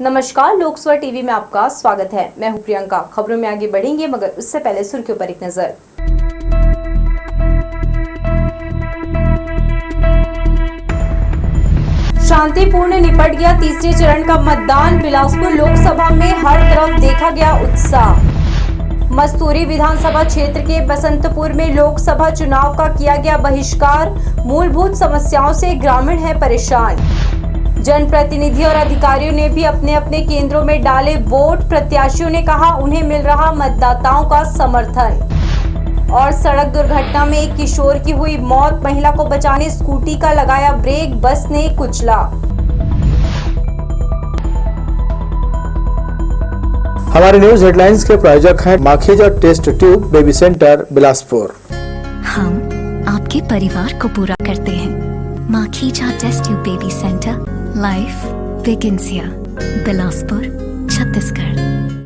नमस्कार, लोकस्वर टीवी में आपका स्वागत है। मैं हूं प्रियंका। खबरों में आगे बढ़ेंगे, मगर उससे पहले सुर्खियों पर एक नजर। शांतिपूर्ण निपट गया तीसरे चरण का मतदान। बिलासपुर लोकसभा में हर तरफ देखा गया उत्साह। मस्तूरी विधानसभा क्षेत्र के बसंतपुर में लोकसभा चुनाव का किया गया बहिष्कार। मूलभूत समस्याओं से ग्रामीण है परेशान। जनप्रतिनिधि और अधिकारियों ने भी अपने अपने केंद्रों में डाले वोट। प्रत्याशियों ने कहा उन्हें मिल रहा मतदाताओं का समर्थन। और सड़क दुर्घटना में एक किशोर की हुई मौत। महिला को बचाने स्कूटी का लगाया ब्रेक, बस ने कुचला। हमारे न्यूज हेडलाइंस के प्रायोजक हैं Makhija test tube baby centre Bilaspur. हम आपके परिवार को पूरा करते हैं। Makhija test tube baby centre, life begins here, Bilaspur, Chhattisgarh.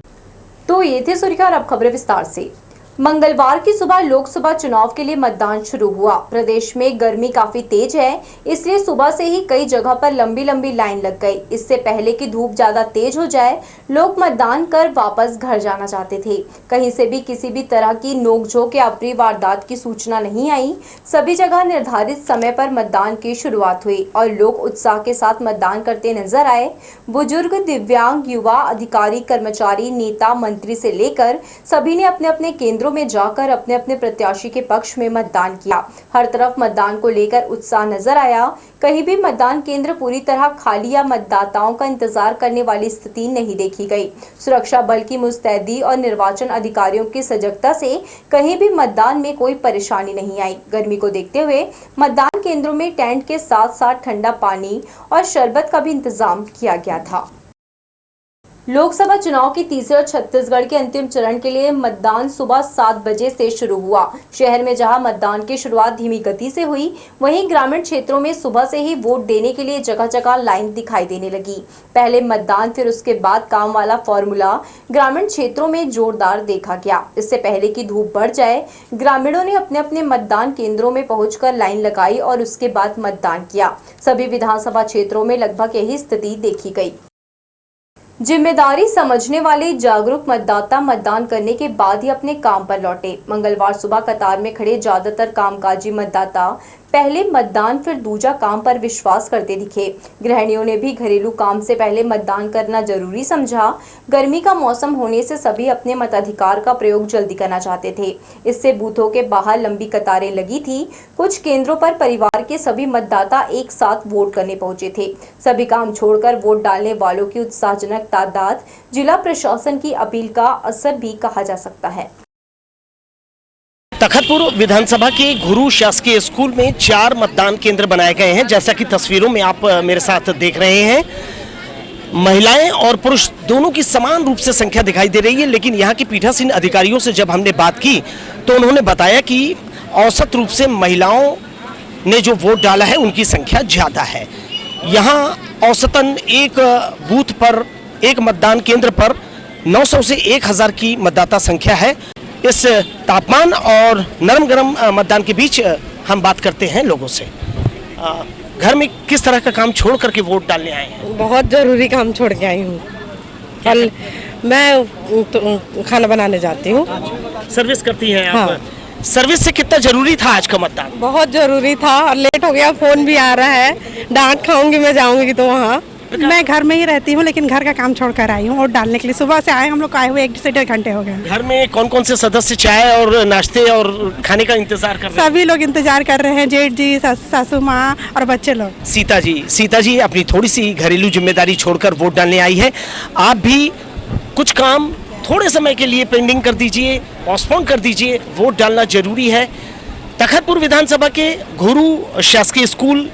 तो ये थे सुर्खियां और अब खबरें विस्तार से। मंगलवार की सुबह लोकसभा चुनाव के लिए मतदान शुरू हुआ। प्रदेश में गर्मी काफी तेज है, इसलिए सुबह से ही कई जगह पर लंबी लंबी लाइन लग गई। इससे पहले कि धूप ज्यादा तेज हो जाए, लोग मतदान कर वापस घर जाना चाहते थे। कहीं से भी किसी भी तरह की नोकझोंक या अप्रिय वारदात की सूचना नहीं आई। सभी जगह निर्धारित समय पर मतदान की शुरुआत हुई और लोग उत्साह के साथ मतदान करते नजर आए। बुजुर्ग, दिव्यांग, युवा, अधिकारी, कर्मचारी, नेता, मंत्री से लेकर सभी ने अपने अपने केंद्रों में जाकर अपने अपने प्रत्याशी के पक्ष में मतदान किया। हर तरफ मतदान को लेकर उत्साह नजर आया। कहीं भी मतदान केंद्र पूरी तरह खाली या मतदाताओं का इंतजार करने वाली स्थिति नहीं देखी गई। सुरक्षा बल की मुस्तैदी और निर्वाचन अधिकारियों की सजगता से कहीं भी मतदान में कोई परेशानी नहीं आई। गर्मी को देखते हुए मतदान केंद्रों में टेंट के साथ साथ ठंडा पानी और शरबत का भी इंतजाम किया गया था। लोकसभा चुनाव की तीसरे और छत्तीसगढ़ के अंतिम चरण के लिए मतदान सुबह 7 बजे से शुरू हुआ। शहर में जहां मतदान की शुरुआत धीमी गति से हुई, वहीं ग्रामीण क्षेत्रों में सुबह से ही वोट देने के लिए जगह जगह लाइन दिखाई देने लगी। पहले मतदान, फिर उसके बाद काम वाला फॉर्मूला ग्रामीण क्षेत्रों में जोरदार देखा गया। इससे पहले कि धूप बढ़ जाए, ग्रामीणों ने अपने अपने मतदान केंद्रों में पहुंचकर लाइन लगाई और उसके बाद मतदान किया। सभी विधानसभा क्षेत्रों में लगभग यही स्थिति देखी गई। जिम्मेदारी समझने वाले जागरूक मतदाता मतदान करने के बाद ही अपने काम पर लौटे। मंगलवार सुबह कतार में खड़े ज्यादातर कामकाजी मतदाता पहले मतदान फिर दूजा काम पर विश्वास करते दिखे। गृहिणियों ने भी घरेलू काम से पहले मतदान करना जरूरी समझा। गर्मी का मौसम होने से सभी अपने मताधिकार का प्रयोग जल्दी करना चाहते थे। इससे बूथों के बाहर लंबी कतारें लगी थी। कुछ केंद्रों पर परिवार के सभी मतदाता एक साथ वोट करने पहुंचे थे। सभी काम छोड़कर वोट डालने वालों की उत्साहजनक तादाद जिला प्रशासन की अपील का असर भी कहा जा सकता है। तखतपुर विधानसभा के गुरु शासकीय स्कूल में 4 मतदान केंद्र बनाए गए हैं। जैसा कि तस्वीरों में आप मेरे साथ देख रहे हैं, महिलाएं और पुरुष दोनों की समान रूप से संख्या दिखाई दे रही है। लेकिन यहाँ के पीठासीन अधिकारियों से जब हमने बात की तो उन्होंने बताया कि औसत रूप से महिलाओं ने जो वोट डाला है उनकी संख्या ज़्यादा है। यहाँ औसतन एक बूथ पर, एक मतदान केंद्र पर 900 से 1000 की मतदाता संख्या है। इस तापमान और नरम गरम मतदान के बीच हम बात करते हैं लोगों से। घर में किस तरह का काम छोड़ करके वोट डालने आए हैं? बहुत ज़रूरी काम छोड़ के आई हूँ। कल मैं खाना बनाने जाती हूँ। सर्विस करती हैं आप? हाँ। सर्विस से कितना जरूरी था आज का मतदान? बहुत ज़रूरी था और लेट हो गया, फ़ोन भी आ रहा है। डांट खाऊंगी मैं जाऊंगी तो वहाँ। मैं घर में ही रहती हूँ, लेकिन घर का काम छोड़कर आई हूँ वोट डालने के लिए। सुबह से आए, हम लोग आए हुए 1 से 1.5 घंटे हो गए। घर में कौन कौन से सदस्य चाय और नाश्ते और खाने का इंतजार कर रहे हैं? सभी लोग इंतजार कर रहे हैं, जेठ जी, सासू माँ और बच्चे लोग। सीता जी अपनी थोड़ी सी घरेलू जिम्मेदारी छोड़कर वोट डालने आई है। आप भी कुछ काम थोड़े समय के लिए पेंडिंग कर दीजिए, पोस्टपोन कर दीजिए, वोट डालना जरूरी है। तखतपुर विधानसभा के गुरु शासकीय स्कूल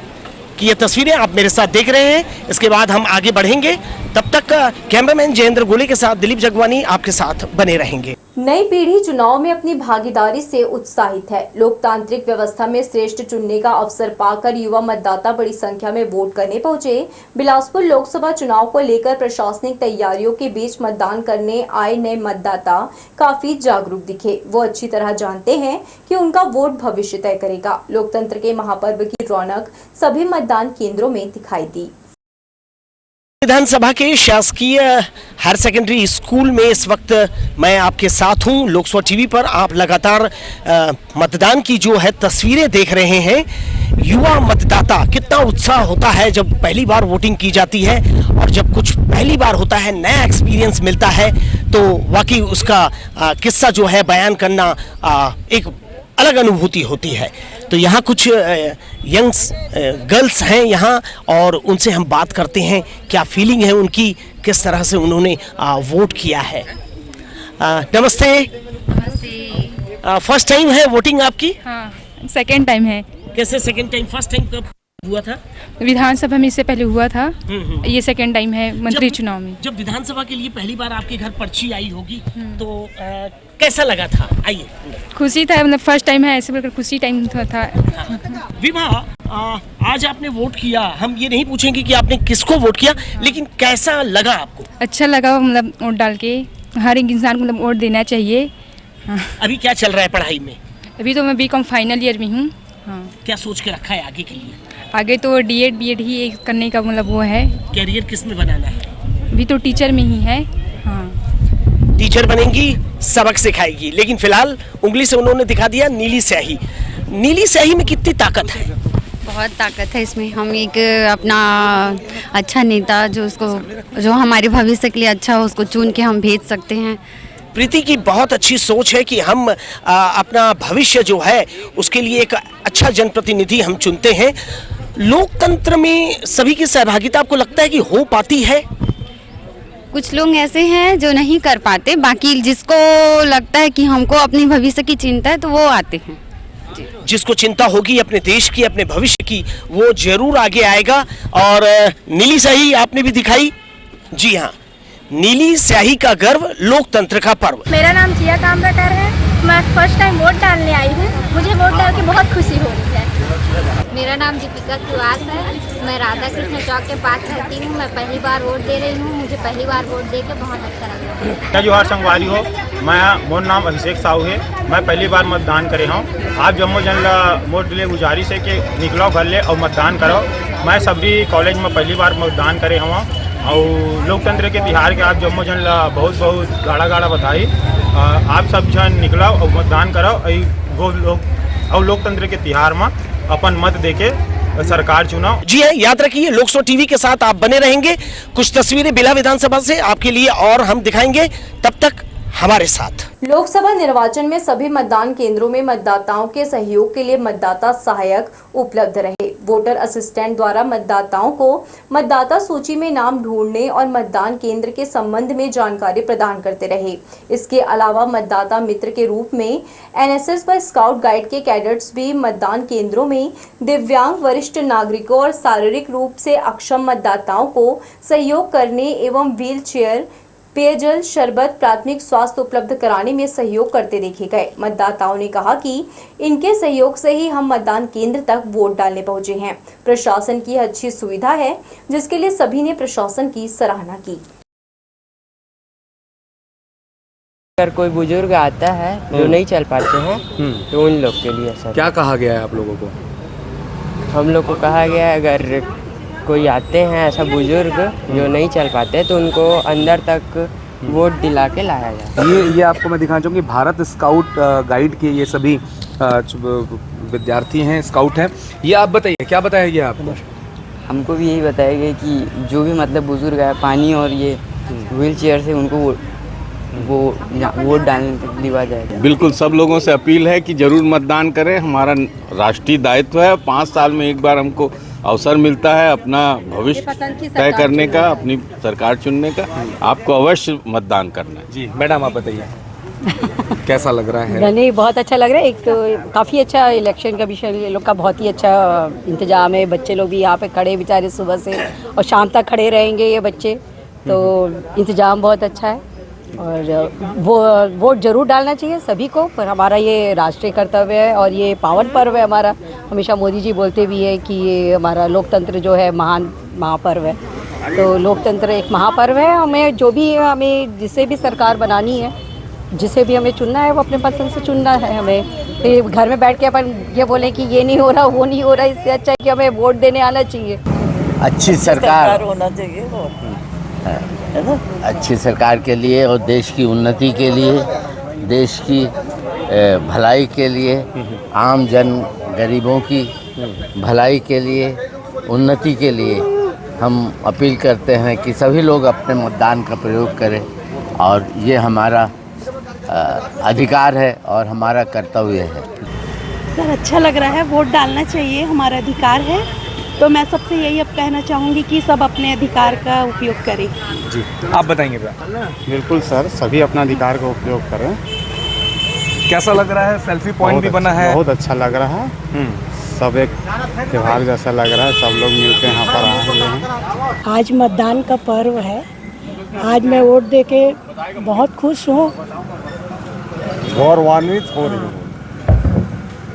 की ये तस्वीरें आप मेरे साथ देख रहे हैं। इसके बाद हम आगे बढ़ेंगे। तब तक कैमरामैन जयेंद्र गोले के साथ दिलीप जगवानी आपके साथ बने रहेंगे। नई पीढ़ी चुनाव में अपनी भागीदारी से उत्साहित है। लोकतांत्रिक व्यवस्था में श्रेष्ठ चुनने का अवसर पाकर युवा मतदाता बड़ी संख्या में वोट करने पहुंचे। बिलासपुर लोकसभा चुनाव को लेकर प्रशासनिक तैयारियों के बीच मतदान करने आए नए मतदाता काफी जागरूक दिखे। वो अच्छी तरह जानते हैं कि उनका वोट भविष्य तय करेगा। लोकतंत्र के महापर्व की रौनक सभी मतदान केंद्रों में दिखाई दी। विधानसभा के शासकीय हायर सेकेंडरी स्कूल में इस वक्त मैं आपके साथ हूं। लोकसभा टीवी पर आप लगातार मतदान की जो है तस्वीरें देख रहे हैं। युवा मतदाता कितना उत्साह होता है जब पहली बार वोटिंग की जाती है, और जब कुछ पहली बार होता है, नया एक्सपीरियंस मिलता है, तो वाकई उसका किस्सा जो है बयान करना एक अलग अनुभूति होती है। तो यहाँ कुछ यंग्स गर्ल्स हैं यहाँ, और उनसे हम बात करते हैं क्या फीलिंग है उनकी, किस तरह से उन्होंने वोट किया है। नमस्ते। फर्स्ट टाइम है वोटिंग आपकी? हाँ, सेकेंड टाइम है। कैसे सेकेंड टाइम? फर्स्ट टाइम कब हुआ था? विधानसभा में इससे पहले हुआ था। ये सेकेंड टाइम है मंत्री चुनाव में। जब विधानसभा के लिए पहली बार आपके घर पर्ची आई होगी तो कैसा लगा था? आइए। खुशी था, मतलब फर्स्ट टाइम है, ऐसे बोलकर खुशी टाइम था। विभा, आज आपने वोट किया, हम ये नहीं पूछेंगे कि आपने किसको वोट किया, लेकिन कैसा लगा आपको? अच्छा लगा, मतलब वोट डाल के हर एक इंसान को मतलब वोट देना चाहिए। हाँ। अभी क्या चल रहा है पढ़ाई में? अभी तो मैं बीकॉम फाइनल ईयर में हूँ। हाँ। क्या सोच के रखा है आगे के लिए? आगे तो डीएड बीएड ही करने का मतलब वो है। कैरियर किस में बनाना है? अभी तो टीचर में ही है। हाँ। टीचर बनेंगी, सबक सिखाएगी, लेकिन फिलहाल उंगली से उन्होंने दिखा दिया नीली स्याही। नीली स्याही में कितनी ताकत है? बहुत ताकत है इसमें। हम एक अपना अच्छा नेता जो हमारे भविष्य के लिए अच्छा हो, उसको चुन के हम भेज सकते हैं। प्रीति की बहुत अच्छी सोच है कि हम अपना भविष्य जो है उसके लिए एक अच्छा जनप्रतिनिधि हम चुनते हैं। लोकतंत्र में सभी की सहभागिता आपको लगता है कि हो पाती है? कुछ लोग ऐसे हैं जो नहीं कर पाते, बाकी जिसको लगता है कि हमको अपने भविष्य की चिंता है तो वो आते हैं। जिसको चिंता होगी अपने देश की, अपने भविष्य की, वो जरूर आगे आएगा। और नीली स्याही आपने भी दिखाई। जी हाँ, नीली स्याही का गर्व, लोकतंत्र का पर्व। मेरा नाम जिया कामराकर है। मैं फर्स्ट टाइम वोट डालने आई हूँ। मुझे वोट डाल के बहुत खुशी हो रही है। मेरा नाम दीपिका सुहास है। मैं राधा कृष्ण चौक के पास रहती हूँ। मैं पहली बार वोट दे रही हूँ। मुझे पहली बार वोट दे के बहुत अच्छा लगा। जोहार संगवारी हो। मोर नाम अभिषेक साहू है। मैं पहली बार मतदान करे हूँ। आप जम्मू जन ला वोट लिए गुजारिश है कि निकलो घर ले और मतदान करो। मैं सभी कॉलेज में पहली बार मतदान करे हूँ, और लोकतंत्र के तिहार के आप जम्मू जन ला बहुत बहुत गाढ़ा गाढ़ा बधाई। आप सब जन निकलो और मतदान करो, और लोकतंत्र के तिहार में अपन मत देके सरकार चुनाव। जी है, याद रखिए लोकसभा टीवी के साथ आप बने रहेंगे। कुछ तस्वीरें बिला विधानसभा से आपके लिए और हम दिखाएंगे, तब तक हमारे साथ। लोकसभा निर्वाचन में सभी मतदान केंद्रों में मतदाताओं के सहयोग के लिए मतदाता सहायक उपलब्ध रहे। वोटर असिस्टेंट द्वारा मतदाताओं को मतदाता सूची में नाम ढूंढने और मतदान केंद्र के संबंध में जानकारी प्रदान करते रहे। इसके अलावा मतदाता मित्र के रूप में एनएसएस व स्काउट गाइड के कैडेट्स भी मतदान केंद्रों में दिव्यांग, वरिष्ठ नागरिकों और शारीरिक रूप से अक्षम मतदाताओं को सहयोग करने एवं व्हील चेयर, पेयजल, शरबत, प्राथमिक स्वास्थ्य उपलब्ध कराने में सहयोग करते देखे गए। मतदाताओं ने कहा कि इनके सहयोग से ही हम मतदान केंद्र तक वोट डालने पहुंचे हैं। प्रशासन की अच्छी सुविधा है, जिसके लिए सभी ने प्रशासन की सराहना की। अगर कोई बुजुर्ग आता है जो नहीं चल पाते हैं तो उन लोग के लिए सर क्या कहा गया है आप लोगों को? हम लोग को कहा गया है अगर कोई आते हैं ऐसा बुजुर्ग जो नहीं चल पाते तो उनको अंदर तक वोट दिला के लाया जाए। ये आपको मैं दिखाना चाहूँगी, भारत स्काउट गाइड के ये सभी विद्यार्थी हैं, स्काउट हैं। ये आप बताइए क्या बताया गया आपको? हमको भी यही बताया गया कि जो भी मतलब बुजुर्ग है पानी और ये व्हील चेयर से उनको वो वोट डालने तक दिया जाएगा। बिल्कुल, सब लोगों से अपील है कि जरूर मतदान करें। हमारा राष्ट्रीय दायित्व है। 5 साल में एक बार हमको अवसर मिलता है अपना भविष्य तय करने का, अपनी सरकार चुनने का। आपको अवश्य मतदान करना है। जी मैडम, आप बताइए कैसा लग रहा है? नहीं, बहुत अच्छा लग रहा है। एक तो काफ़ी अच्छा इलेक्शन का विषय, ये लोग का बहुत ही अच्छा इंतजाम है। बच्चे लोग भी यहाँ पे खड़े बेचारे सुबह से और शाम तक खड़े रहेंगे ये बच्चे, तो इंतजाम बहुत अच्छा है। और वो वोट जरूर डालना चाहिए सभी को, पर हमारा ये राष्ट्रीय कर्तव्य है और ये पावन पर्व है हमारा। हमेशा मोदी जी बोलते भी है कि ये हमारा लोकतंत्र जो है महान महापर्व है। तो लोकतंत्र एक महापर्व है। हमें जिसे भी सरकार बनानी है, जिसे भी हमें चुनना है, वो अपने पसंद से चुनना है। हमें फिर घर में बैठ के अपन ये बोलें कि ये नहीं हो रहा, वो नहीं हो रहा, इससे अच्छा है कि हमें वोट देने आना चाहिए। अच्छी सरकार होना चाहिए। है ना, अच्छी सरकार के लिए और देश की उन्नति के लिए, देश की भलाई के लिए, आम जन गरीबों की भलाई के लिए, उन्नति के लिए हम अपील करते हैं कि सभी लोग अपने मतदान का प्रयोग करें और ये हमारा अधिकार है और हमारा कर्तव्य है। सर अच्छा लग रहा है, वोट डालना चाहिए, हमारा अधिकार है। तो मैं सबसे यही अब कहना चाहूँगी कि सब अपने अधिकार का उपयोग करें। जी आप बताएंगे भैया? बिल्कुल सर, सभी अपना अधिकार का उपयोग करें। कैसा लग रहा है? सेल्फी पॉइंट भी बना है, बहुत अच्छा लग रहा है। सब एक त्योहार जैसा लग रहा है, सब लोग मिलकर यहाँ पर आए हुए हैं। आज मतदान का पर्व है, आज मैं वोट देके बहुत खुश हूँ। गौरवान्वित हो रही हूँ।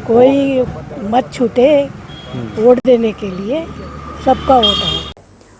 कोई मत छूटे वोट देने के लिए, सबका वोट है।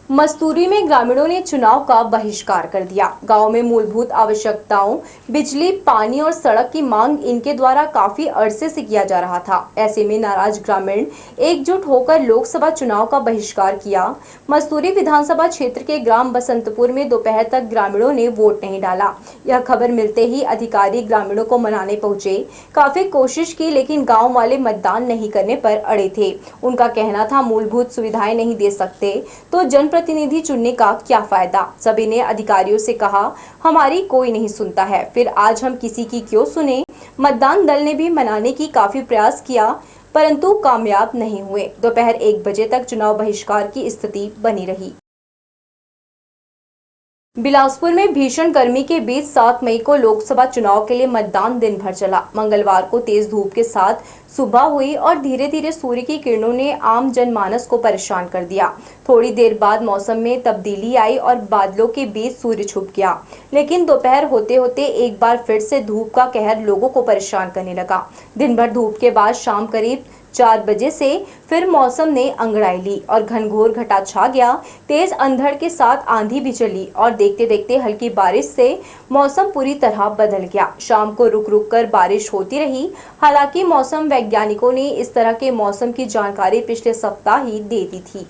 मस्तूरी में ग्रामीणों ने चुनाव का बहिष्कार कर दिया। गांव में मूलभूत आवश्यकताओं, बिजली, पानी और सड़क की मांग इनके द्वारा काफी अरसे से किया जा रहा था। ऐसे में नाराज ग्रामीण एकजुट होकर लोकसभा चुनाव का बहिष्कार किया। मस्तूरी विधानसभा क्षेत्र के ग्राम बसंतपुर में दोपहर तक ग्रामीणों ने वोट नहीं डाला। यह खबर मिलते ही अधिकारी ग्रामीणों को मनाने पहुंचे। काफी कोशिश की लेकिन गाँव वाले मतदान नहीं करने पर अड़े थे। उनका कहना था मूलभूत सुविधाएं नहीं दे सकते तो जनप्रतिनिधि चुनने का क्या फायदा। सभी ने अधिकारियों से कहा हमारी कोई नहीं सुनता है, फिर आज हम किसी की क्यों सुने। मतदान दल ने भी मनाने की काफी प्रयास किया परंतु कामयाब नहीं हुए। दोपहर 1 बजे तक चुनाव बहिष्कार की स्थिति बनी रही। बिलासपुर में भीषण गर्मी के बीच 7 मई को लोकसभा चुनाव के लिए मतदान दिन भर चला। मंगलवार को तेज धूप के साथ सुबह हुई और धीरे धीरे सूर्य की किरणों ने आम जनमानस को परेशान कर दिया। थोड़ी देर बाद मौसम में तब्दीली आई और बादलों के बीच सूर्य छुप गया, लेकिन दोपहर होते होते एक बार फिर से धूप का कहर लोगों को परेशान करने लगा। दिन भर धूप के बाद शाम करीब 4 बजे से फिर मौसम ने अंगड़ाई ली और घनघोर घटा छा गया। तेज अंधड़ के साथ आंधी भी चली और देखते देखते हल्की बारिश से मौसम पूरी तरह बदल गया। शाम को रुक रुक कर बारिश होती रही। हालांकि मौसम वैज्ञानिकों ने इस तरह के मौसम की जानकारी पिछले सप्ताह ही दे दी थी।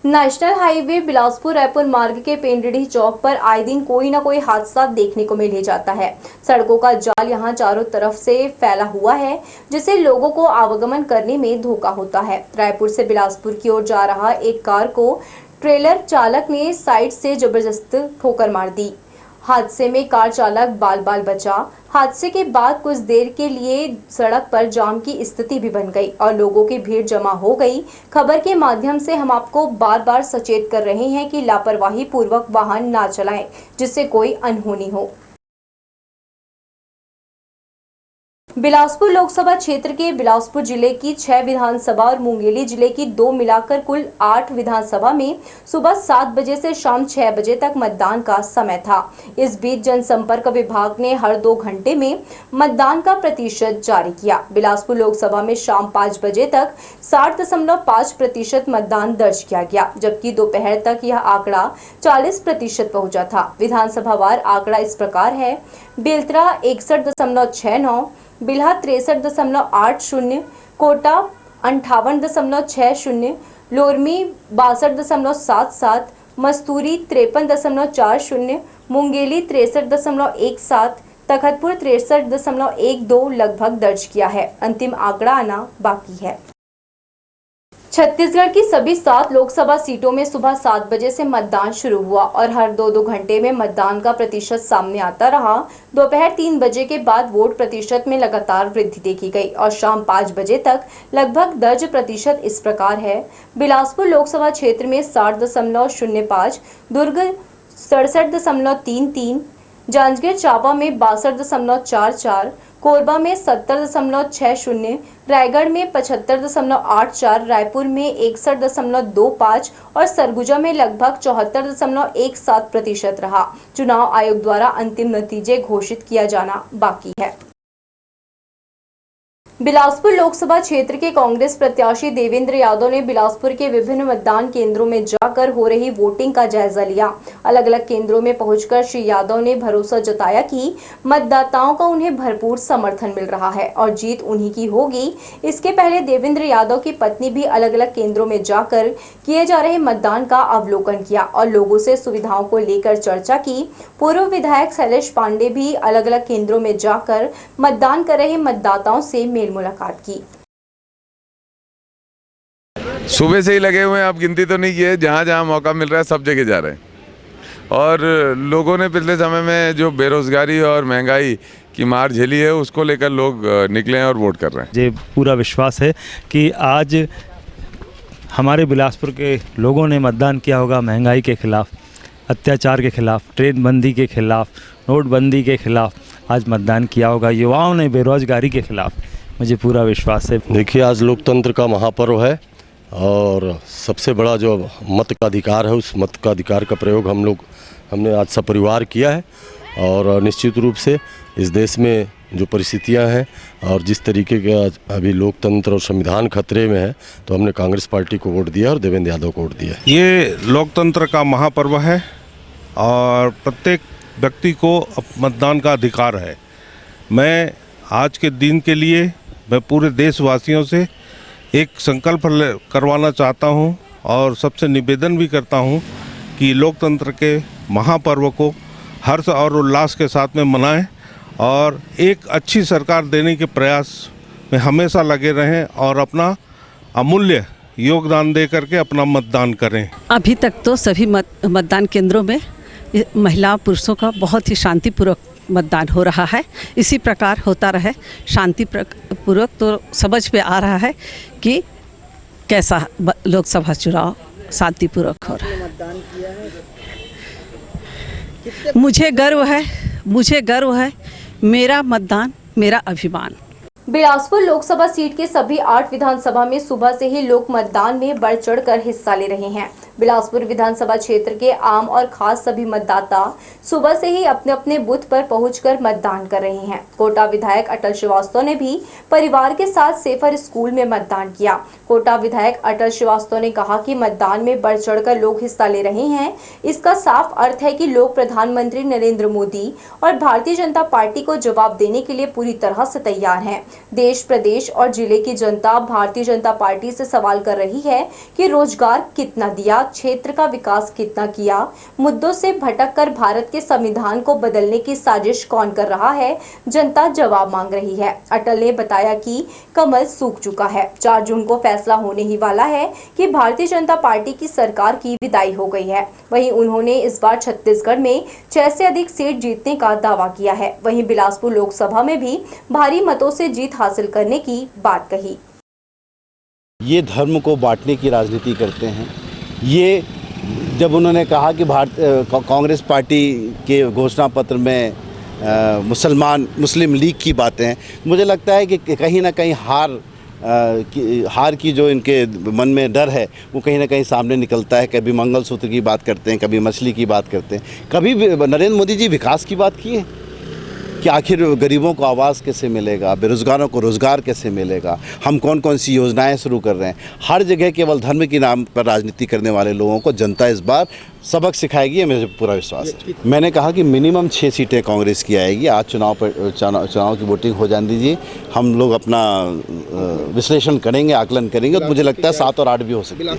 नेशनल हाईवे बिलासपुर रायपुर मार्ग के पेंडडी चौक पर आए दिन कोई न कोई हादसा देखने को मिल ही जाता है। सड़कों का जाल यहां चारों तरफ से फैला हुआ है जिससे लोगों को आवागमन करने में धोखा होता है। रायपुर से बिलासपुर की ओर जा रहा एक कार को ट्रेलर चालक ने साइड से जबरदस्त ठोकर मार दी। हादसे में कार चालक बाल बाल बचा। हादसे के बाद कुछ देर के लिए सड़क पर जाम की स्थिति भी बन गई और लोगों की भीड़ जमा हो गई। खबर के माध्यम से हम आपको बार बार सचेत कर रहे हैं कि लापरवाही पूर्वक वाहन ना चलाएं जिससे कोई अनहोनी हो। बिलासपुर लोकसभा क्षेत्र के बिलासपुर जिले की 6 विधानसभा और मुंगेली जिले की 2 मिलाकर कुल 8 विधानसभा में सुबह 7 बजे से शाम 6 बजे तक मतदान का समय था। इस बीच जनसंपर्क विभाग ने हर 2 घंटे में मतदान का प्रतिशत जारी किया। बिलासपुर लोकसभा में शाम 5 बजे तक 60.5% मतदान दर्ज किया गया, जबकि दोपहर तक यह आंकड़ा 40% पहुंचा था। विधानसभावार आंकड़ा इस प्रकार है: बेलतरा 61.69, बिल्हा 63.80, कोटा 58.60, लोरमी 62.77, मस्तूरी 53.40, मुंगेली 63.17, तखतपुर 63.12 लगभग दर्ज किया है। अंतिम आंकड़ा आना बाकी है। छत्तीसगढ़ की सभी 7 लोकसभा सीटों में सुबह 7 बजे से मतदान शुरू हुआ और हर 2 घंटे में मतदान का प्रतिशत सामने आता रहा। दोपहर 3 बजे के बाद वोट प्रतिशत में लगातार वृद्धि देखी गई और शाम 5 बजे तक लगभग दर्ज प्रतिशत इस प्रकार है: बिलासपुर लोकसभा क्षेत्र में 60.05, दुर्ग 67.33, जांजगीर चांपा में 62.44, कोरबा में 70.60, रायगढ़ में 75.84, रायपुर में 61.25 और सरगुजा में लगभग 74.17% रहा। चुनाव आयोग द्वारा अंतिम नतीजे घोषित किया जाना बाकी है। बिलासपुर लोकसभा क्षेत्र के कांग्रेस प्रत्याशी देवेंद्र यादव ने बिलासपुर के विभिन्न मतदान केंद्रों में जाकर हो रही वोटिंग का जायजा लिया। अलग अलग केंद्रों में पहुंचकर श्री यादव ने भरोसा जताया कि मतदाताओं का उन्हें भरपूर समर्थन मिल रहा है और जीत उन्हीं की होगी। इसके पहले देवेंद्र यादव की पत्नी भी अलग अलग केंद्रों में जाकर किए जा रहे मतदान का अवलोकन किया और लोगों से सुविधाओं को लेकर चर्चा की। पूर्व विधायक शैलेश पांडे भी अलग अलग केंद्रों में जाकर मतदान कर रहे मतदाताओं से मुलाकात की। सुबह से ही लगे हुए हैं, आप गिनती तो नहीं किए, जहाँ जहाँ मौका मिल रहा है सब जगह जा रहे हैं। और लोगों ने पिछले समय में जो बेरोजगारी और महंगाई की मार झेली है उसको लेकर लोग निकले हैं और वोट कर रहे हैं। मुझे पूरा विश्वास है कि आज हमारे बिलासपुर के लोगों ने मतदान किया होगा महंगाई के खिलाफ, अत्याचार के खिलाफ, ट्रेन बंदी के खिलाफ, नोटबंदी के खिलाफ आज मतदान किया होगा। युवाओं ने बेरोजगारी के खिलाफ, मुझे पूरा विश्वास है। देखिए, आज लोकतंत्र का महापर्व है और सबसे बड़ा जो मत का अधिकार है उस मत का अधिकार का प्रयोग हमने आज सपरिवार किया है। और निश्चित रूप से इस देश में जो परिस्थितियां हैं और जिस तरीके का अभी लोकतंत्र और संविधान खतरे में है, तो हमने कांग्रेस पार्टी को वोट दिया और देवेंद्र यादव को वोट दिया। ये लोकतंत्र का महापर्व है और प्रत्येक व्यक्ति को मतदान का अधिकार है। मैं आज के दिन के लिए मैं पूरे देशवासियों से एक संकल्प करवाना चाहता हूं और सबसे निवेदन भी करता हूं कि लोकतंत्र के महापर्व को हर्ष और उल्लास के साथ में मनाएं और एक अच्छी सरकार देने के प्रयास में हमेशा लगे रहें और अपना अमूल्य योगदान दे करके अपना मतदान करें। अभी तक तो सभी मतदान केंद्रों में महिला पुरुषों का बहुत ही शांतिपूर्वक मतदान हो रहा है। इसी प्रकार होता रहे शांतिपूर्वक, तो समझ में आ रहा है कि कैसा लोकसभा चुनाव शांतिपूर्वक हो रहा है। मुझे गर्व है, मेरा मतदान मेरा अभिमान। बिलासपुर लोकसभा सीट के सभी 8 विधानसभा में सुबह से ही लोग मतदान में बढ़ चढ़कर हिस्सा ले रहे हैं। बिलासपुर विधानसभा क्षेत्र के आम और खास सभी मतदाता सुबह से ही अपने अपने बूथ पर पहुंचकर मतदान कर रहे हैं। कोटा विधायक अटल श्रीवास्तव ने भी परिवार के साथ सेफर स्कूल में मतदान किया। कोटा विधायक अटल श्रीवास्तव ने कहा कि मतदान में बढ़ चढ़कर लोग हिस्सा ले रहे हैं। इसका साफ अर्थ है कि लोग प्रधानमंत्री नरेंद्र मोदी और भारतीय जनता पार्टी को जवाब देने के लिए पूरी तरह से तैयार हैं। देश, प्रदेश और जिले की जनता भारतीय जनता पार्टी से सवाल कर रही है कि रोजगार कितना दिया, क्षेत्र का विकास कितना किया। मुद्दों से भटककर भारत के संविधान को बदलने की साजिश कौन कर रहा है, जनता जवाब मांग रही है। अटल ने बताया कि कमल सूख चुका है। 4 जून को फैसला होने ही वाला है कि भारतीय जनता पार्टी की सरकार की विदाई हो गई है। वहीं उन्होंने इस बार छत्तीसगढ़ में 6 से अधिक सीट जीतने का दावा किया है। वहीं बिलासपुर लोकसभा में भी भारी मतों से जीत हासिल करने की बात कही। ये धर्म को बांटने की राजनीति करते हैं। ये जब उन्होंने कहा कि कांग्रेस पार्टी के घोषणा पत्र में मुस्लिम लीग की बातें हैं, मुझे लगता है कि कहीं ना कहीं हार की जो इनके मन में डर है वो कहीं ना कहीं सामने निकलता है। कभी मंगलसूत्र की बात करते हैं, कभी मछली की बात करते हैं, कभी नरेंद्र मोदी जी विकास की बात की है कि आखिर गरीबों को आवास कैसे मिलेगा, बेरोजगारों को रोजगार कैसे मिलेगा, हम कौन कौन सी योजनाएं शुरू कर रहे हैं। हर जगह केवल धर्म के नाम पर राजनीति करने वाले लोगों को जनता इस बार सबक सिखाएगी, मुझे पूरा विश्वास है। मैंने कहा कि मिनिमम 6 सीटें कांग्रेस की आएगी। आज चुनाव की वोटिंग हो जाने दीजिए, हम लोग अपना विश्लेषण करेंगे, आकलन करेंगे, तो मुझे लगता है 7 और 8 भी हो सकती है।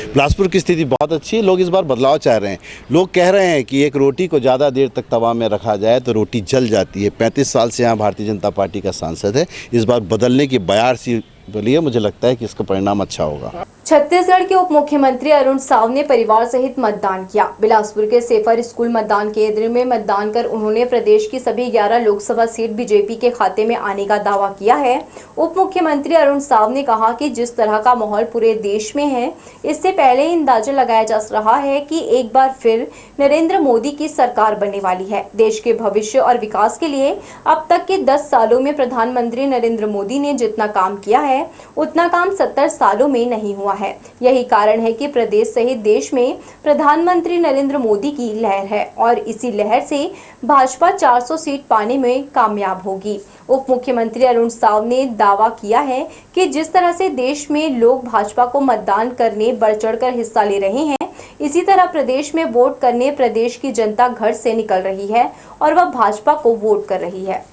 बिलासपुर की स्थिति बहुत अच्छी है। लोग इस बार बदलाव चाह रहे हैं। लोग कह रहे हैं कि एक रोटी को ज़्यादा देर तक तवा में रखा जाए तो रोटी जल जाती है। 35 साल से यहाँ भारतीय जनता पार्टी का सांसद है। इस बार बदलने की बयार सी बोलिए, मुझे लगता है कि इसका परिणाम अच्छा होगा। छत्तीसगढ़ के उप मुख्यमंत्री अरुण साव ने परिवार सहित मतदान किया। बिलासपुर के सेफर स्कूल मतदान केंद्र में मतदान कर उन्होंने प्रदेश की सभी 11 लोकसभा सीट बीजेपी के खाते में आने का दावा किया है। उप मुख्यमंत्री अरुण साव ने कहा कि जिस तरह का माहौल पूरे देश में है, इससे पहले ही अंदाजा लगाया जा रहा है कि एक बार फिर नरेंद्र मोदी की सरकार बनने वाली है। देश के भविष्य और विकास के लिए अब तक के 10 सालों में प्रधानमंत्री नरेंद्र मोदी ने जितना काम किया है है उतना काम 70 सालों में नहीं हुआ है। यही कारण है कि प्रदेश सहित देश में प्रधानमंत्री नरेंद्र मोदी की लहर है और इसी लहर से भाजपा 400 सीट पाने में कामयाब होगी। उप मुख्यमंत्री अरुण साव ने दावा किया है कि जिस तरह से देश में लोग भाजपा को मतदान करने बढ़ चढ़कर हिस्सा ले रहे हैं, इसी तरह प्रदेश में वोट करने प्रदेश की जनता घर से निकल रही है और वह भाजपा को वोट कर रही है।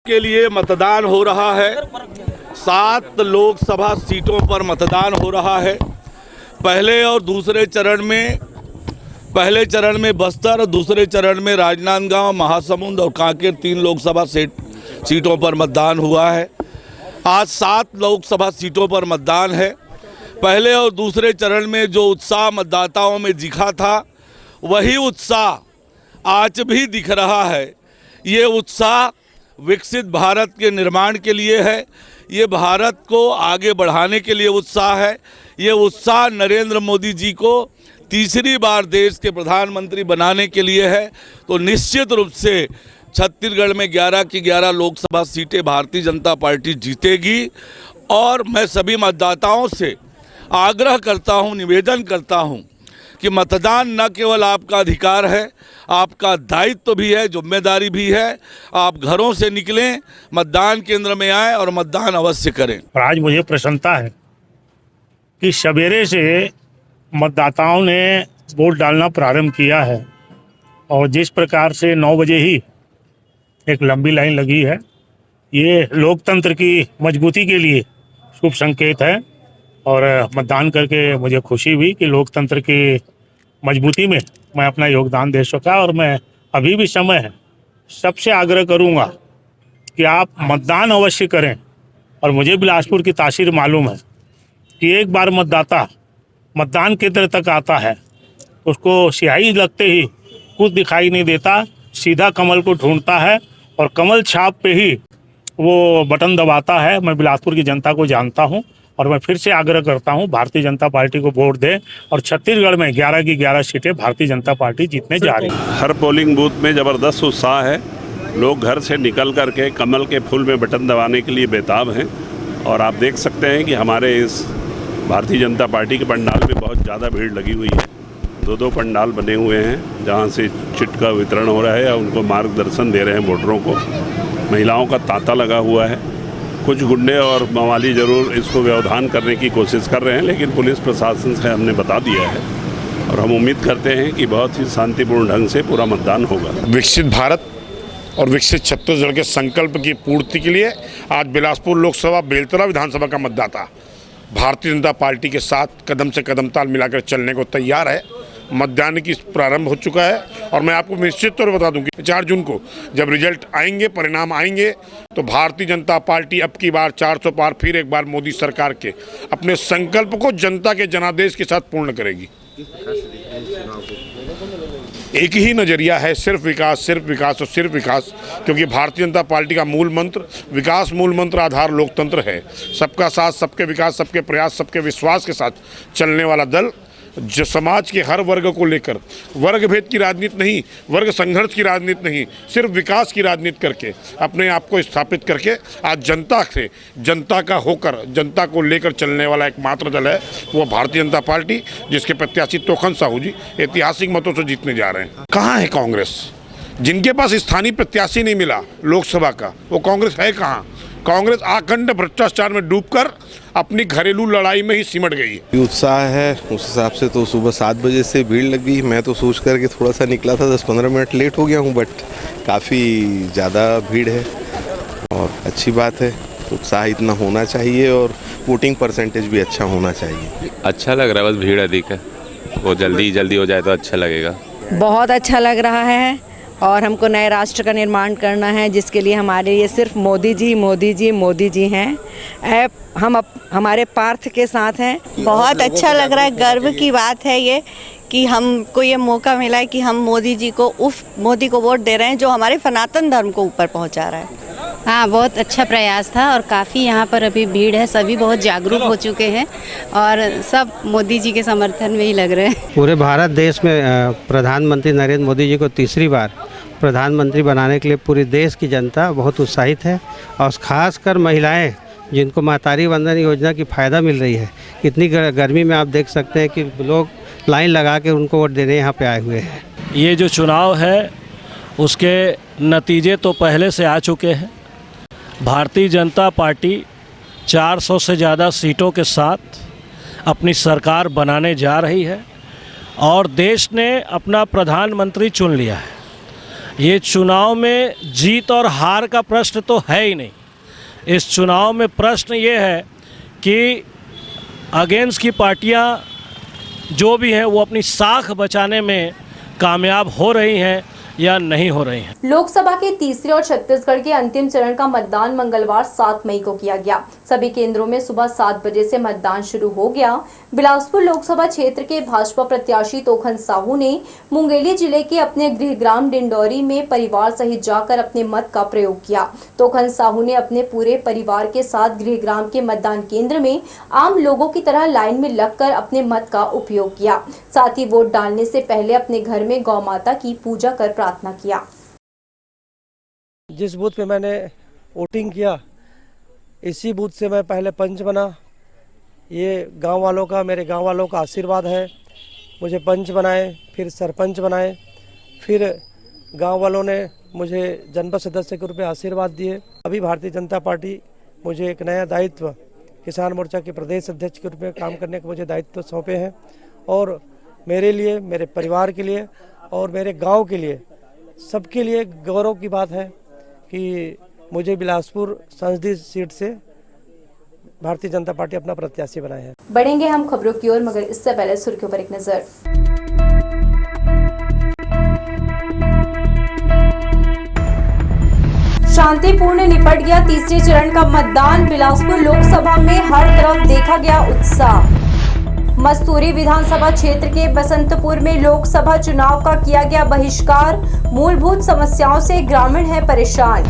के लिए मतदान हो रहा है। 7 लोकसभा सीटों पर मतदान हो रहा है। पहले चरण में बस्तर, दूसरे चरण में राजनांदगांव, महासमुंद और कांकेर 3 लोकसभा सीटों पर मतदान हुआ है। आज 7 लोकसभा सीटों पर मतदान है। पहले और दूसरे चरण में जो उत्साह मतदाताओं में दिखा था, वही उत्साह आज भी दिख रहा है। ये उत्साह विकसित भारत के निर्माण के लिए है। ये भारत को आगे बढ़ाने के लिए उत्साह है। ये उत्साह नरेंद्र मोदी जी को तीसरी बार देश के प्रधानमंत्री बनाने के लिए है। तो निश्चित रूप से छत्तीसगढ़ में 11 की 11 लोकसभा सीटें भारतीय जनता पार्टी जीतेगी। और मैं सभी मतदाताओं से आग्रह करता हूं, निवेदन करता हूं कि मतदान न केवल आपका अधिकार है, आपका दायित्व भी है, जिम्मेदारी भी है। आप घरों से निकलें, मतदान केंद्र में आएं और मतदान अवश्य करें। आज मुझे प्रसन्नता है कि सवेरे से मतदाताओं ने वोट डालना प्रारंभ किया है और जिस प्रकार से 9 बजे ही एक लंबी लाइन लगी है, ये लोकतंत्र की मजबूती के लिए शुभ संकेत है। और मतदान करके मुझे खुशी हुई कि लोकतंत्र की मजबूती में मैं अपना योगदान दे सका। और मैं अभी भी समय है, सबसे आग्रह करूंगा कि आप मतदान अवश्य करें। और मुझे बिलासपुर की तासीर मालूम है कि एक बार मतदाता मतदान केंद्र तक आता है, उसको स्याही लगते ही कुछ दिखाई नहीं देता, सीधा कमल को ढूंढता है और कमल छाप पे ही वो बटन दबाता है। मैं बिलासपुर की जनता को जानता हूं और मैं फिर से आग्रह करता हूं भारतीय जनता पार्टी को वोट दें और छत्तीसगढ़ में 11 की 11 सीटें भारतीय जनता पार्टी जीतने जा रही है। हर पोलिंग बूथ में ज़बरदस्त उत्साह है। लोग घर से निकल करके कमल के फूल में बटन दबाने के लिए बेताब हैं। और आप देख सकते हैं कि हमारे इस भारतीय जनता पार्टी के पंडाल में बहुत ज़्यादा भीड़ लगी हुई है। 2 पंडाल बने हुए हैं जहाँ से चिट का वितरण हो रहा है, उनको मार्गदर्शन दे रहे हैं वोटरों को। महिलाओं का तांता लगा हुआ है। कुछ गुंडे और मवाली जरूर इसको व्यवधान करने की कोशिश कर रहे हैं, लेकिन पुलिस प्रशासन से हमने बता दिया है और हम उम्मीद करते हैं कि बहुत ही शांतिपूर्ण ढंग से पूरा मतदान होगा। विकसित भारत और विकसित छत्तीसगढ़ के संकल्प की पूर्ति के लिए आज बिलासपुर लोकसभा बेलतरा विधानसभा का मतदाता भारतीय जनता पार्टी के साथ कदम से कदम ताल मिलाकर चलने को तैयार है। मतदान की प्रारंभ हो चुका है और मैं आपको निश्चित तौर पर बता दूं कि 4 जून को जब रिजल्ट आएंगे, परिणाम आएंगे, तो भारतीय जनता पार्टी अब की बार 400 पार फिर एक बार मोदी सरकार के अपने संकल्प को जनता के जनादेश के साथ पूर्ण करेगी। एक ही नज़रिया है, सिर्फ विकास, सिर्फ विकास और सिर्फ विकास। क्योंकि भारतीय जनता पार्टी का मूल मंत्र विकास, मूल मंत्र आधार लोकतंत्र है। सबका साथ, सबके विकास, सबके प्रयास, सबके विश्वास के साथ चलने वाला दल जो समाज के हर वर्ग को लेकर वर्ग भेद की राजनीति नहीं, वर्ग संघर्ष की राजनीति नहीं, सिर्फ विकास की राजनीति करके अपने आप को स्थापित करके आज जनता से, जनता का होकर, जनता को लेकर चलने वाला एकमात्र दल है वो भारतीय जनता पार्टी, जिसके प्रत्याशी तोखन साहू जी ऐतिहासिक मतों से जीतने जा रहे हैं। कहाँ है कांग्रेस? जिनके पास स्थानीय प्रत्याशी नहीं मिला लोकसभा का, वो कांग्रेस है कहाँ? कांग्रेस आखंड भ्रष्टाचार में डूबकर अपनी घरेलू लड़ाई में ही सिमट गई है। उत्साह है उस हिसाब से तो सुबह 7 बजे से भीड़ लगी। मैं तो सोच करके थोड़ा सा निकला था, 10-15 मिनट लेट हो गया हूँ, बट काफ़ी ज़्यादा भीड़ है और अच्छी बात है। उत्साह इतना होना चाहिए और वोटिंग परसेंटेज भी अच्छा होना चाहिए। अच्छा लग रहा है, बस भीड़ अधिक है, वो जल्दी हो जाए तो अच्छा लगेगा। बहुत अच्छा लग रहा है और हमको नए राष्ट्र का निर्माण करना है, जिसके लिए हमारे लिए सिर्फ मोदी जी हैं। हम हमारे पार्थ के साथ हैं। बहुत अच्छा लग रहा है, गर्व की बात है ये कि हमको ये मौका मिला है कि हम मोदी को वोट दे रहे हैं, जो हमारे सनातन धर्म को ऊपर पहुंचा रहा है। हाँ, बहुत अच्छा प्रयास था और काफ़ी यहाँ पर अभी भीड़ है, सभी बहुत जागरूक हो चुके हैं और सब मोदी जी के समर्थन में ही लग रहे हैं। पूरे भारत देश में प्रधानमंत्री नरेंद्र मोदी जी को तीसरी बार प्रधानमंत्री बनाने के लिए पूरे देश की जनता बहुत उत्साहित है और खासकर महिलाएं जिनको महतारी वंदन योजना की फ़ायदा मिल रही है। इतनी गर्मी में आप देख सकते हैं कि लोग लाइन लगा के उनको वोट देने यहाँ पे आए हुए हैं। ये जो चुनाव है उसके नतीजे तो पहले से आ चुके हैं। भारतीय जनता पार्टी 400 से ज़्यादा सीटों के साथ अपनी सरकार बनाने जा रही है और देश ने अपना प्रधानमंत्री चुन लिया है। ये चुनाव में जीत और हार का प्रश्न तो है ही नहीं। इस चुनाव में प्रश्न ये है कि अगेंस्ट की पार्टियां जो भी हैं वो अपनी साख बचाने में कामयाब हो रही हैं या नहीं हो रही हैं। लोकसभा के तीसरे और छत्तीसगढ़ के अंतिम चरण का मतदान मंगलवार 7 मई को किया गया। सभी केंद्रों में सुबह 7 बजे से मतदान शुरू हो गया। बिलासपुर लोकसभा क्षेत्र के भाजपा प्रत्याशी तोखन साहू ने मुंगेली जिले के अपने गृहग्राम डिंडौरी में परिवार सहित जाकर अपने मत का प्रयोग किया। तोखन साहू ने अपने पूरे परिवार के साथ गृहग्राम के मतदान केंद्र में आम लोगों की तरह लाइन में लगकर अपने मत का उपयोग किया। साथ ही वोट डालने से पहले अपने घर में गौ माता की पूजा कर प्रार्थना किया। जिस बूथ पे मैंने वोटिंग किया इसी बूथ से मैं पहले पंच बना। ये गांव वालों का, मेरे गांव वालों का आशीर्वाद है। मुझे पंच बनाए, फिर सरपंच बनाए, फिर गांव वालों ने मुझे जनपद सदस्य के रूप में आशीर्वाद दिए। अभी भारतीय जनता पार्टी मुझे एक नया दायित्व किसान मोर्चा के प्रदेश अध्यक्ष के रूप में काम करने का मुझे दायित्व सौंपे हैं और मेरे लिए, मेरे परिवार के लिए और मेरे गाँव के लिए, सबके लिए गौरव की बात है कि मुझे बिलासपुर संसदीय सीट से भारतीय जनता पार्टी अपना प्रत्याशी बनाया है। बढ़ेंगे हम खबरों की ओर, मगर इससे पहले सुर्खियों पर एक नजर। शांतिपूर्ण निपट गया तीसरे चरण का मतदान। बिलासपुर लोकसभा में हर तरफ देखा गया उत्साह। मस्तूरी विधानसभा क्षेत्र के बसंतपुर में लोकसभा चुनाव का किया गया बहिष्कार। मूलभूत समस्याओं से ग्रामीण है परेशान।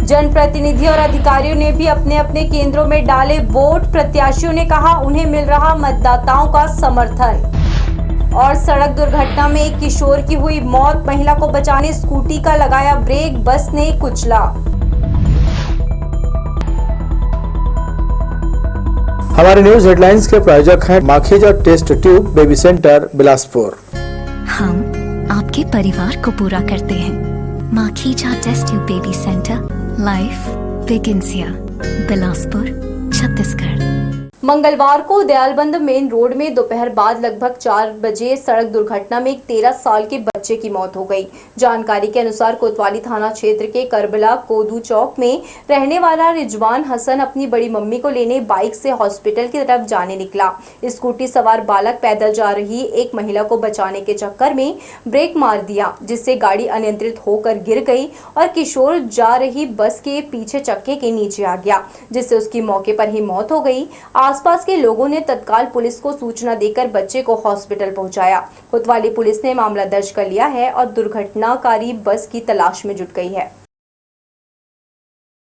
जनप्रतिनिधि और अधिकारियों ने भी अपने अपने केंद्रों में डाले वोट। प्रत्याशियों ने कहा उन्हें मिल रहा मतदाताओं का समर्थन। और सड़क दुर्घटना में एक किशोर की हुई मौत। महिला को बचाने स्कूटी का लगाया ब्रेक, बस ने कुचला। हमारे न्यूज हेडलाइंस के प्रायोजक हैं Makhija test tube baby centre Bilaspur. हम आपके परिवार को पूरा करते हैं। Makhija test tube baby centre, life begins here, Bilaspur, Chhattisgarh. मंगलवार को दयालबंद मेन रोड में दोपहर बाद लगभग 4 बजे सड़क दुर्घटना में एक 13 साल के बच्चे की मौत हो गई। जानकारी के अनुसार कोतवाली थाना क्षेत्र के करबला कोदू चौक में रहने वाला रिजवान हसन अपनी बड़ी मम्मी को लेने बाइक से हॉस्पिटल की तरफ जाने निकला। स्कूटी सवार बालक पैदल जा रही एक महिला को बचाने के चक्कर में ब्रेक मार दिया, जिससे गाड़ी अनियंत्रित होकर गिर गई और किशोर जा रही बस के पीछे चक्के के नीचे आ गया, जिससे उसकी मौके पर ही मौत हो गई। आसपास के लोगों ने तत्काल पुलिस को सूचना देकर बच्चे को हॉस्पिटल पहुंचाया। कोतवाली पुलिस ने मामला दर्ज कर लिया है और दुर्घटनाकारी बस की तलाश में जुट गई है।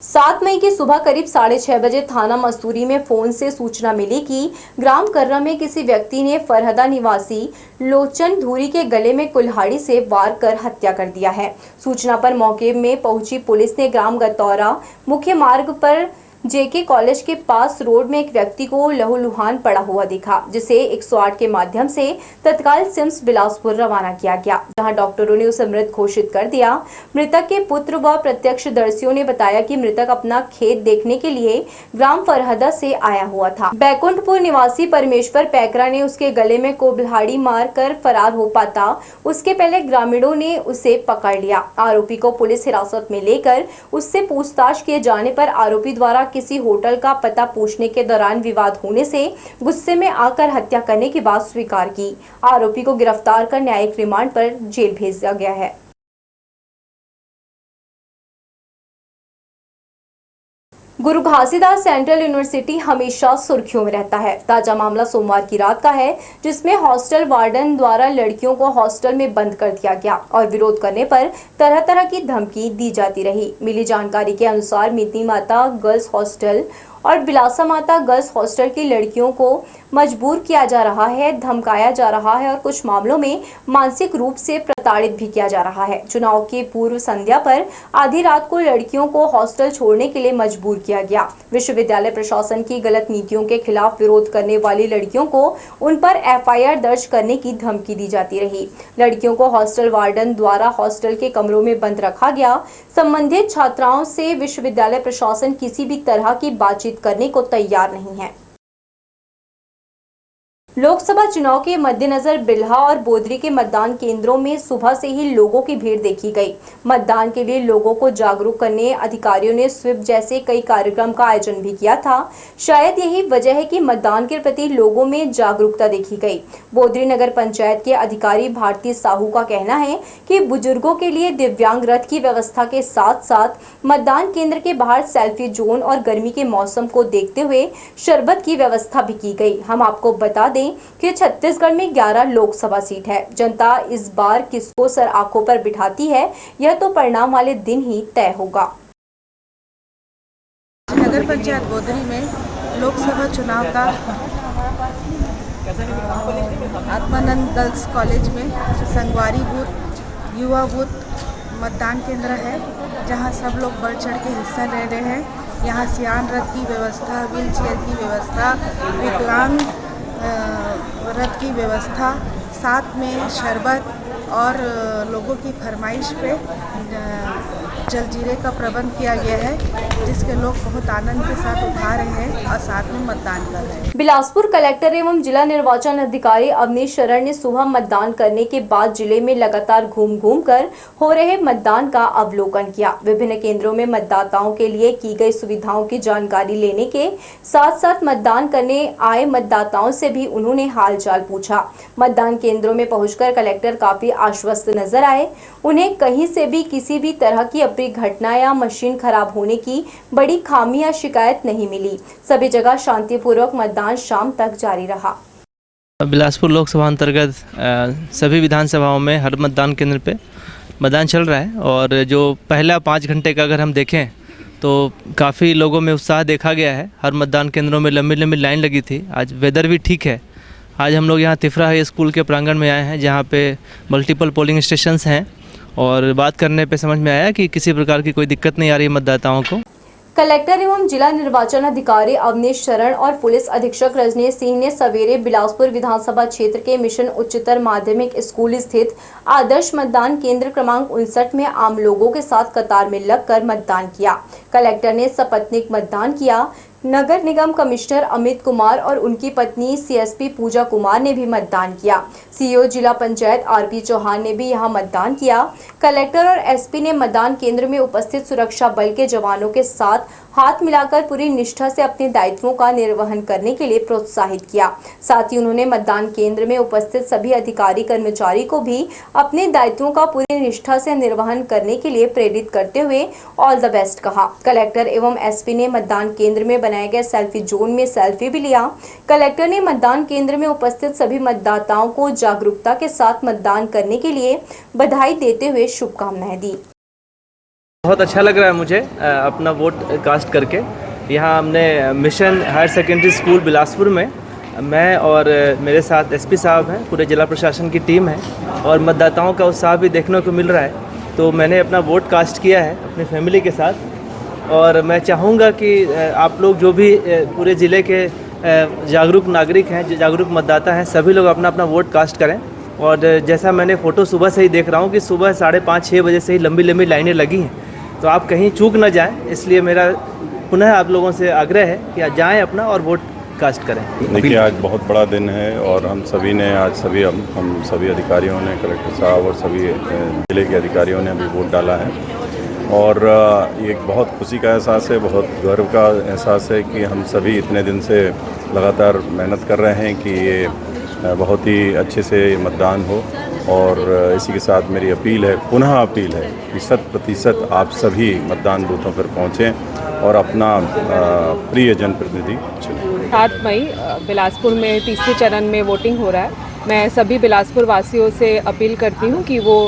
7 मई की सुबह करीब 6:30 बजे थाना मस्तूरी में फोन से सूचना मिली कि ग्राम कर्रा में किसी व्यक्ति ने फरहदा निवासी लोचन धूरी के गले में कुल्हाड़ी से वार कर हत्या कर दिया है। सूचना पर मौके में पहुंची पुलिस ने ग्राम गतौरा मुख्य मार्ग पर जेके कॉलेज के पास रोड में एक व्यक्ति को लहूलुहान पड़ा हुआ देखा, जिसे 108 के माध्यम से तत्काल सिम्स बिलासपुर रवाना किया गया, जहां डॉक्टरों ने उसे मृत घोषित कर दिया। मृतक के पुत्र व प्रत्यक्षदर्शियों ने बताया कि मृतक अपना खेत देखने के लिए ग्राम फरहदा से आया हुआ था। बैकुंठपुर निवासी परमेश्वर पैकरा ने उसके गले में कुल्हाड़ी मार कर फरार हो पाता उसके पहले ग्रामीणों ने उसे पकड़ लिया। आरोपी को पुलिस हिरासत में लेकर उससे पूछताछ किए जाने पर आरोपी द्वारा किसी होटल का पता पूछने के दौरान विवाद होने से गुस्से में आकर हत्या करने की बात स्वीकार की। आरोपी को गिरफ्तार कर न्यायिक रिमांड पर जेल भेज दिया गया है। गुरु घासीदास सेंट्रल यूनिवर्सिटी हमेशा सुर्खियों में रहता है। ताजा मामला सोमवार की रात का है, जिसमें हॉस्टल वार्डन द्वारा लड़कियों को हॉस्टल में बंद कर दिया गया और विरोध करने पर तरह तरह की धमकी दी जाती रही। मिली जानकारी के अनुसार मितनी माता गर्ल्स हॉस्टल और बिलासा माता गर्ल्स हॉस्टल की लड़कियों को मजबूर किया जा रहा है, धमकाया जा रहा है और कुछ मामलों में मानसिक रूप से प्रताड़ित भी किया जा रहा है। चुनाव की पूर्व संध्या पर आधी रात को लड़कियों को हॉस्टल छोड़ने के लिए मजबूर किया गया। विश्वविद्यालय प्रशासन की गलत नीतियों के खिलाफ विरोध करने वाली लड़कियों को उन पर FIR दर्ज करने की धमकी दी जाती रही। लड़कियों को हॉस्टल वार्डन द्वारा हॉस्टल के कमरों में बंद रखा गया। संबंधित छात्राओं से विश्वविद्यालय प्रशासन किसी भी तरह की बातचीत करने को तैयार नहीं है। लोकसभा चुनाव के मद्देनजर बिल्हा और बोदरी के मतदान केंद्रों में सुबह से ही लोगों की भीड़ देखी गई। मतदान के लिए लोगों को जागरूक करने अधिकारियों ने स्वीप जैसे कई कार्यक्रम का आयोजन भी किया था। शायद यही वजह है कि मतदान के प्रति लोगों में जागरूकता देखी गई। बोदरी नगर पंचायत के अधिकारी भारती साहू का कहना है कि बुजुर्गों के लिए दिव्यांग रथ की व्यवस्था के साथ साथ मतदान केंद्र के बाहर सेल्फी जोन और गर्मी के मौसम को देखते हुए शरबत की व्यवस्था भी की गई। हम आपको बता दें कि छत्तीसगढ़ में 11 लोकसभा सीट है। जनता इस बार किसको सर आंखों पर बिठाती है, यह तो परिणाम वाले दिन ही तय होगा। नगर पंचायत बोदरी में लोकसभा चुनाव का आत्मानंद गर्ल्स कॉलेज में संगवारी बूथ, युवा बूथ मतदान केंद्र है, जहां सब लोग बढ़ चढ़ के हिस्सा ले रहे हैं। यहां सियान रथ की व्यवस्था, व्हील चेयर की व्यवस्था, विकलांग रथ की व्यवस्था, साथ में शरबत और लोगों की फरमाइश पे जलजीरे का प्रबंध किया गया है, जिसके लोग बहुत आनंद के साथ उठा रहे हैं और साथ में मतदान कर रहे हैं। बिलासपुर कलेक्टर एवं जिला निर्वाचन अधिकारी अवनीश शरण ने सुबह मतदान करने के बाद जिले में लगातार घूम कर हो रहे मतदान का अवलोकन किया। विभिन्न केंद्रों में मतदाताओं के लिए की गई सुविधाओं की जानकारी लेने के साथ साथ मतदान करने आए मतदाताओं से भी उन्होंने हालचाल पूछा। मतदान केंद्रों में पहुंचकर कलेक्टर काफी आश्वस्त नजर आए। उन्हें कहीं से भी किसी भी तरह की अप्रिय घटना या मशीन खराब होने की बड़ी खामी या शिकायत नहीं मिली। सभी जगह शांतिपूर्वक मतदान शाम तक जारी रहा। बिलासपुर लोकसभा अंतर्गत सभी विधानसभाओं में हर मतदान केंद्र पे मतदान चल रहा है और जो पहला 5 घंटे का अगर हम देखें तो काफ़ी लोगों में उत्साह देखा गया है। हर मतदान केंद्रों में लंबी लंबी लाइन लगी थी। आज वेदर भी ठीक है। आज हम लोग यहाँ तिफरा हाई स्कूल के प्रांगण में आए हैं, जहाँ पे मल्टीपल पोलिंग स्टेशंस हैं और बात करने पे समझ में आया कि किसी प्रकार की कोई दिक्कत नहीं आ रही है मतदाताओं को। कलेक्टर एवं जिला निर्वाचन अधिकारी अवनीश शरण और पुलिस अधीक्षक रजनीश सिंह ने सवेरे बिलासपुर विधानसभा क्षेत्र के मिशन उच्चतर माध्यमिक स्कूल स्थित आदर्श मतदान केंद्र क्रमांक 59 में आम लोगों के साथ कतार में लगकर मतदान किया। कलेक्टर ने सपत्नीक मतदान किया। नगर निगम कमिश्नर अमित कुमार और उनकी पत्नी CSP पूजा कुमार ने भी मतदान किया। CEO जिला पंचायत RP चौहान ने भी यहां मतदान किया। कलेक्टर और SP ने मतदान केंद्र में उपस्थित सुरक्षा बल के जवानों के साथ हाथ मिलाकर पूरी निष्ठा से अपने दायित्वों का निर्वहन करने के लिए प्रोत्साहित किया। साथ ही उन्होंने मतदान केंद्र में उपस्थित सभी अधिकारी कर्मचारी को भी अपने दायित्वों का पूरी निष्ठा से निर्वहन करने के लिए प्रेरित करते हुए ऑल द बेस्ट कहा। कलेक्टर एवं SP ने मतदान केंद्र में बनाए गए सेल्फी जोन में सेल्फी भी लिया। कलेक्टर ने मतदान केंद्र में उपस्थित सभी मतदाताओं को जागरूकता के साथ मतदान करने के लिए बधाई देते हुए शुभकामनाएं दी। बहुत अच्छा लग रहा है मुझे अपना वोट कास्ट करके। यहाँ हमने mission higher secondary school Bilaspur में मैं और मेरे साथ SP साहब हैं, पूरे जिला प्रशासन की टीम है और मतदाताओं का उत्साह भी देखने को मिल रहा है। तो मैंने अपना वोट कास्ट किया है अपनी फैमिली के साथ और मैं चाहूँगा कि आप लोग जो भी पूरे ज़िले के जागरूक नागरिक हैं, जागरूक मतदाता हैं, सभी लोग अपना अपना वोट कास्ट करें। और जैसा मैंने फ़ोटो सुबह से ही देख रहा हूँ कि सुबह 5:30-6 बजे से ही लंबी लंबी लाइनें लगी हैं, तो आप कहीं चूक न जाएं। इसलिए मेरा पुनः आप लोगों से आग्रह है कि आज जाएं अपना और वोट कास्ट करें। देखिए, आज बहुत बड़ा दिन है और हम सभी ने आज हम सभी अधिकारियों ने, कलेक्टर साहब और सभी ज़िले के अधिकारियों ने अभी वोट डाला है और ये एक बहुत खुशी का एहसास है, बहुत गर्व का एहसास है कि हम सभी इतने दिन से लगातार मेहनत कर रहे हैं कि ये बहुत ही अच्छे से मतदान हो और इसी के साथ मेरी अपील है, पुनः अपील है कि 100% आप सभी मतदान बूथों पर पहुँचें और अपना प्रिय जनप्रतिनिधि चुनें। 7 मई बिलासपुर में तीसरे चरण में वोटिंग हो रहा है। मैं सभी बिलासपुर वासियों से अपील करती हूँ कि वो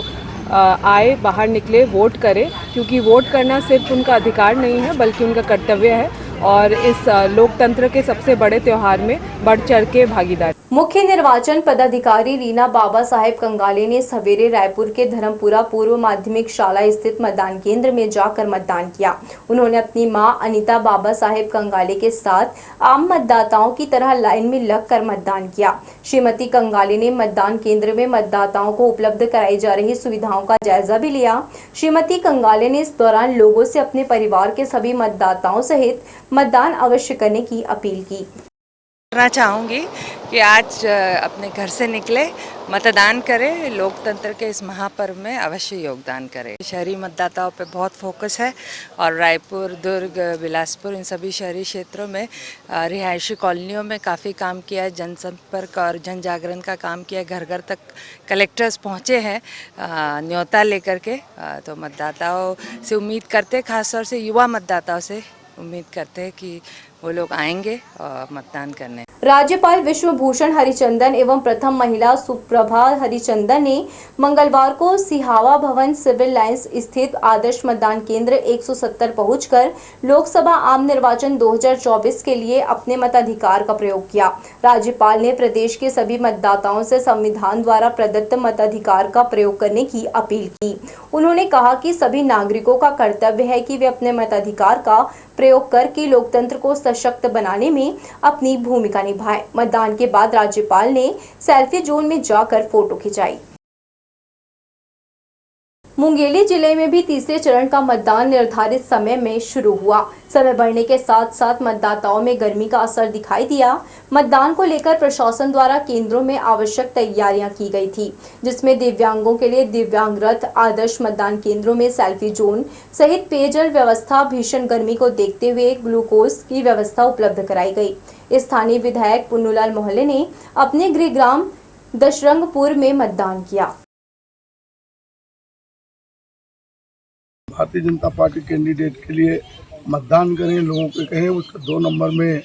आए, बाहर निकले, वोट करें, क्योंकि वोट करना सिर्फ उनका अधिकार नहीं है बल्कि उनका कर्तव्य है और इस लोकतंत्र के सबसे बड़े त्यौहार में बढ़ चढ़ के भागीदारी। मुख्य निर्वाचन पदाधिकारी रीना बाबा साहेब कंगाले ने सवेरे रायपुर के धर्मपुरा पूर्व माध्यमिक शाला स्थित मतदान केंद्र में जाकर मतदान किया। उन्होंने अपनी मां अनीता बाबा साहेब कंगाले के साथ आम मतदाताओं की तरह लाइन में लगकर मतदान किया। श्रीमती कंगाले ने मतदान केंद्र में मतदाताओं को उपलब्ध कराई जा रही सुविधाओं का जायजा भी लिया। श्रीमती कंगाले ने इस दौरान लोगों से अपने परिवार के सभी मतदाताओं सहित मतदान अवश्य करने की अपील की। करना चाहूँगी कि आज अपने घर से निकले, मतदान करें, लोकतंत्र के इस महापर्व में अवश्य योगदान करें। शहरी मतदाताओं पे बहुत फोकस है और रायपुर, दुर्ग, बिलासपुर इन सभी शहरी क्षेत्रों में रिहायशी कॉलोनियों में काफ़ी काम किया है, जनसंपर्क और जन जागरण का काम किया है। घर घर तक कलेक्टर्स पहुँचे हैं न्योता लेकर के। तो मतदाताओं से उम्मीद करते, खासतौर से युवा मतदाताओं से उम्मीद करते हैं कि वो लोग आएंगे मतदान करने। राज्यपाल विश्वभूषण हरिचंदन एवं प्रथम महिला सुप्रभा हरिचंदन ने मंगलवार को सिहावा भवन सिविल लाइंस स्थित आदर्श मतदान केंद्र 170 पहुंचकर लोकसभा आम निर्वाचन 2024 के लिए अपने मताधिकार का प्रयोग किया। राज्यपाल ने प्रदेश के सभी मतदाताओं से संविधान द्वारा प्रदत्त मताधिकार का प्रयोग करने की अपील की। उन्होंने कहा कि सभी नागरिकों का कर्तव्य है कि वे अपने मताधिकार का प्रयोग करके लोकतंत्र को सशक्त बनाने में अपनी भूमिका निभाएं। मतदान के बाद राज्यपाल ने सेल्फी जोन में जाकर फोटो खिंचाई। मुंगेली जिले में भी तीसरे चरण का मतदान निर्धारित समय में शुरू हुआ। समय बढ़ने के साथ साथ मतदाताओं में गर्मी का असर दिखाई दिया। मतदान को लेकर प्रशासन द्वारा केंद्रों में आवश्यक तैयारियां की गई थी, जिसमें दिव्यांगों के लिए दिव्यांग रथ, आदर्श मतदान केंद्रों में सेल्फी जोन सहित पेयजल व्यवस्था, भीषण गर्मी को देखते हुए ग्लूकोज की व्यवस्था उपलब्ध कराई गई। स्थानीय विधायक पुन्नूलाल मोहल्ले ने अपने गृह ग्राम दशरंगपुर में मतदान किया। भारतीय जनता पार्टी कैंडिडेट के लिए मतदान करें, लोगों को कहें। उसका 2 नंबर में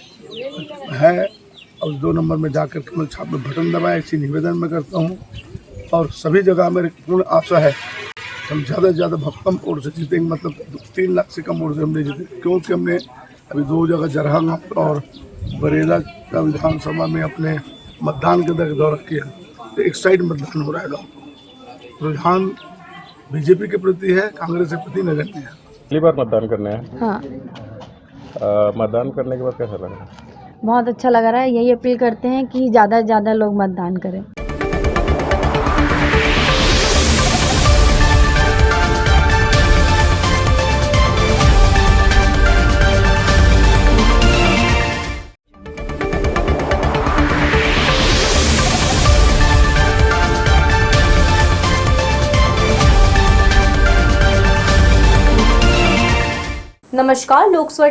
है और उस 2 नंबर में जाकर कमल छाप में बटन दबाएं, ऐसी निवेदन मैं करता हूं। और सभी जगह मेरी पूर्ण आशा है हम ज़्यादा से ज़्यादा भक्कम वोट से जीतेंगे। मतलब 3 लाख से कम वोट से हमने जीते, क्योंकि हमने अभी 2 जगह जरहंगा और बरेला का विधानसभा में अपने मतदान के दौरा किया। तो एक साइड मतदान हो रहा है। गाँव रुझान बीजेपी के प्रति है, कांग्रेस के प्रति नगण्य है। पहली बार मतदान करने हैं। हाँ। मतदान करने के बाद कैसा लग रहा है? बहुत अच्छा लग रहा है। यही अपील करते हैं कि ज़्यादा से ज़्यादा लोग मतदान करें। नमस्कार, लोकस्वर